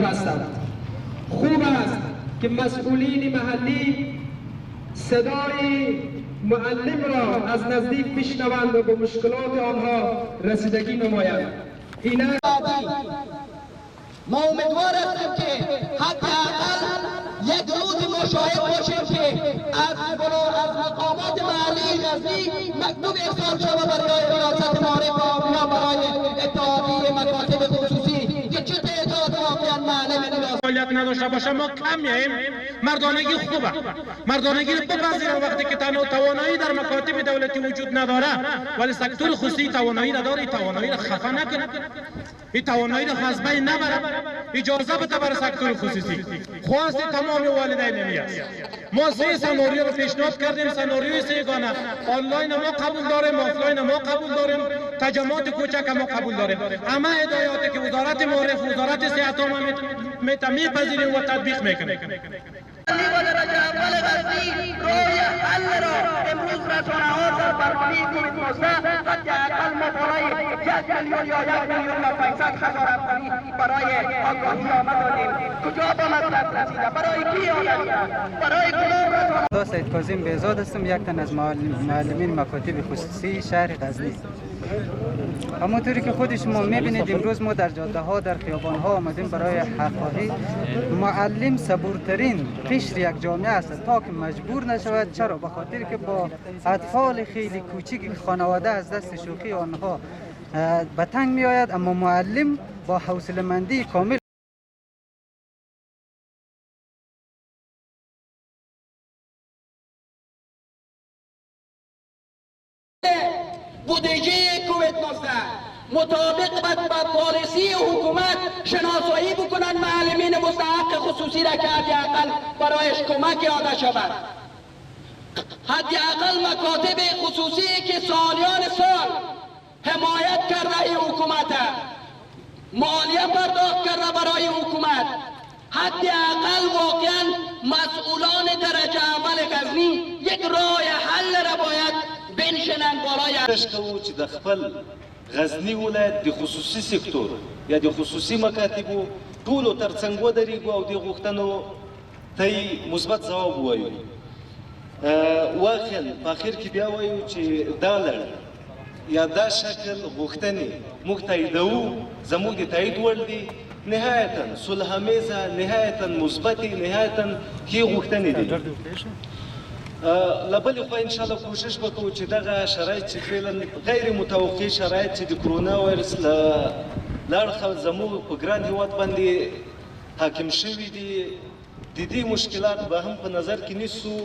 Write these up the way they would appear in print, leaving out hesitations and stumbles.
هستند. خوب است که مسئولین محلی صدای معلم را از نزدیک بشنوند و به مشکلات آنها رسیدگی نمایند. ما امیدوار هستیم که حداقل یک روز مشاهد باشیم که از مقامات محلی غزنی مکتوب ارسال شده برای ریاست معارف یا برای اتحادیه مکاتب خصوصی که چه تعداد واقعا معلم فعالیت نداشته باشه ما کم میاییم. مردانگی خوبه، مردانگی رو بپذیریم وقتی که توانایی در مکاتب دولتی وجود نداره، ولی سکتور خصوصی توانایی نداره. توانایی رو خفه نکنه، این توانایی رو از بین نبره. اجازه بده برای سکتور خصوصی. خواست تمام والدین است. ما سه سناریو رو پیشنهاد کردیم، سناریوی سه‌گانه. آنلاین ما قبول داریم، آفلاین ما قبول داریم، تجمعات کوچک ما قبول داریم. همه هدایاتی که وزارت معارف، وزارت صحت ما میپذیریم و تطبیق میکنیم. درجه اول غزنی روی حل را امروز رسانه‌ها در برنامه کووید 19 حداقل ما برای 1 میلیون یا 1,500,000 افغانی برای آگاهی نامه دادیم. کجا به مطلب رسیده؟ برای کی آمده؟ برای کدام رسانه؟ سید کاظم بهزاد هستم، یک تن از معلمین مکاتب خصوصی شهر غزنی. همونطوری که خود شما میبینید امروز ما در جاده ها، در خیابان ها آمدیم برای حق‌خواهی. معلم صبورترین قشر یک جامعه است تا که مجبور نشود. چرا؟ به خاطر که با اطفال خیلی کوچک خانواده از دست شوخی آنها به تنگ می آید، اما معلم با حوصله‌مندی کامل بودجه کووید 19 مطابق با پالیسی حکومت شناسایی بکنند معلمین مستحق خصوصی را که حداقل برایش کمک یاده شود. حداقل مکاتب خصوصی که سالیان سال حمایت کرده این حکومت، مالیه پرداخت کرده برای حکومت، حداقل واقعا مسئولان درجه اول غزنی یک راه حل را باید بنشنن بالای شکو چې د خپل غزنی ولایت د خصوصي سکتور یا د خصوصي مکاتبو ټولو ترڅنګ ودرېږو او د غوښتنو ته یې مثبت ځواب ووایو. واقعا په اخر کې بیا وایو چې دا لړ یا دا شکل غوښتنې موږ تاییدوو، زموږ د تایید وړ دي، نهایتا صلح‌آمیزه، نهایتا مثبتې، نهایتا ښې غوښتنې دي. لبل خو ان شاء الله کوشش وکړو چې دغه شرایط چې فعلا غیر متوقع شرایط چې د کرونا وایرس لاړخه زموږ په ګران هیواد باندې حاکم شوي دي، د دې مشکلات به هم په نظر کې نیسو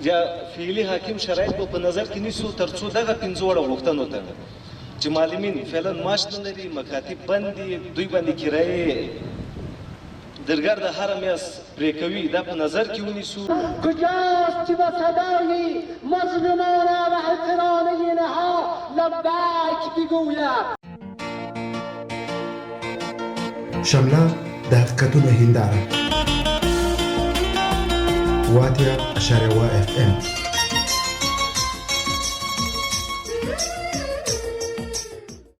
یا فعلي حاکم شرایط به په نظر کې نیسو ترڅو دغه 15 وړه غوښتنو ته چې معلمین فعلا معاش نه لري، مکاتب بند دي، دوی باندې کرایې درګرد هر میاس پرې کوي، دا په نظر کې ونیسو. کجاست که به صدای مظلومانه و حقرانه اینها لبیک بگوید. شمله د حقیقتونو هنداره 88.7 FM